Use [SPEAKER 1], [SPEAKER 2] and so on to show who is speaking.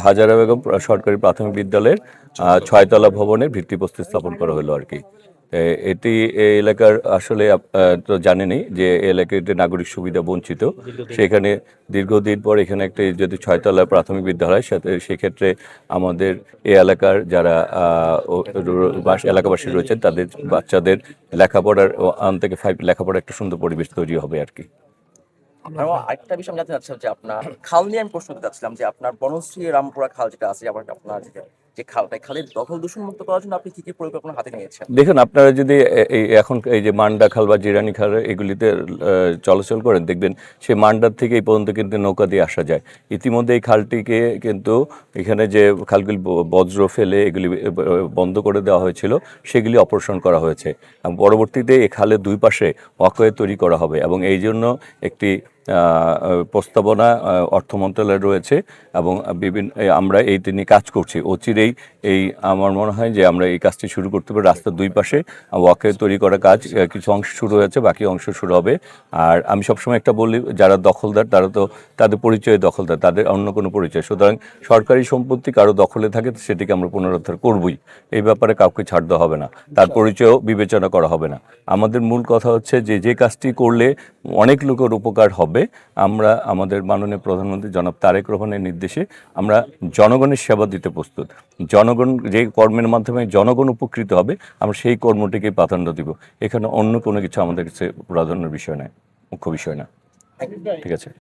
[SPEAKER 1] হাজারা বেগম সরকারি প্রাথমিক বিদ্যালয়ের 6তলা ভবনের ভিত্তিপ্রস্তর স্থাপন করা হলো আর কি। এটি এই এলাকার আসলে তো জানেনই যে এই এলাকাতে নাগরিক সুবিধা বঞ্চিত। সেখানে দীর্ঘদিন পর এখানে একটা যদি 6তলা প্রাথমিক বিদ্যালয় সেক্ষেত্রে আমাদের এই এলাকার যারা এলাকাবাসী রয়েছেন তাদের বাচ্চাদের লেখাপড়ার 1 থেকে 5 লেখাপড়ার একটা সুন্দর পরিবেশ তৈরি হবে আর কি।
[SPEAKER 2] আরেকটা বিষয় আমি জানতে চাচ্ছিলাম যে আপনার খাল নিয়ে আমি প্রশ্ন করতে চাচ্ছিলাম যে আপনার বনশ্রী রামপুরা খাল যেটা আছে আবার আপনার যে খালটা খালের দখল দূষণ মুক্ত করার জন্য আপনি কি কি পরিকল্পনা হাতে নিয়েছেন?
[SPEAKER 1] দেখুন, আপনারা যদি এখন এই যে মান্ডা খাল বা জিরানি খাল এগুলিতে চলাচল করেন, দেখবেন সেই মান্ডার থেকে এই পর্যন্ত কিন্তু নৌকা দিয়ে আসা যায়। ইতিমধ্যে এই খালটিকে কিন্তু এখানে যে খালগুলি বজ্র ফেলে এগুলি বন্ধ করে দেওয়া হয়েছিল সেগুলি অপারেশন করা হয়েছে এবং পরবর্তীতে এই খালের দুই পাশে ওয়াকওয়ে তৈরি করা হবে এবং এই জন্য একটি প্রস্তাবনা অর্থ মন্ত্রণালয়ে রয়েছে এবং আমরা এই নিয়ে কাজ করছি। অচিরেই আমার মনে হয় যে আমরা এই কাজটি শুরু করতে পারি। রাস্তার দুই পাশে ওয়াকওয়ে তৈরি করার কাজ কিছু অংশ শুরু হয়েছে, বাকি অংশ শুরু হবে। আর আমি সবসময় একটা বলি, যারা দখলদার তারা তো তাদের পরিচয় দখলদার, তাদের অন্য কোনো পরিচয়। সুতরাং সরকারি সম্পত্তি কারো দখলে থাকে সেটিকে আমরা পুনরুদ্ধার করবই। এই ব্যাপারে কাউকে ছাড় দেওয়া হবে না, তার পরিচয়ও বিবেচনা করা হবে না। আমাদের মূল কথা হচ্ছে যে কাজটি করলে অনেক লোকের উপকার হবে। আমরা আমাদের মাননীয় প্রধানমন্ত্রী জনাব তারেক রহমানের নির্দেশে আমরা জনগণের সেবা দিতে প্রস্তুত। জনগণ যে কর্মের মাধ্যমে জনগণ উপকৃত হবে আমরা সেই কর্মটিকে প্রাধান্য দিব। এখানে অন্য কোনো কিছু আমাদের কাছে প্রাধান্যের বিষয় নয়, মুখ্য বিষয় না। ঠিক আছে।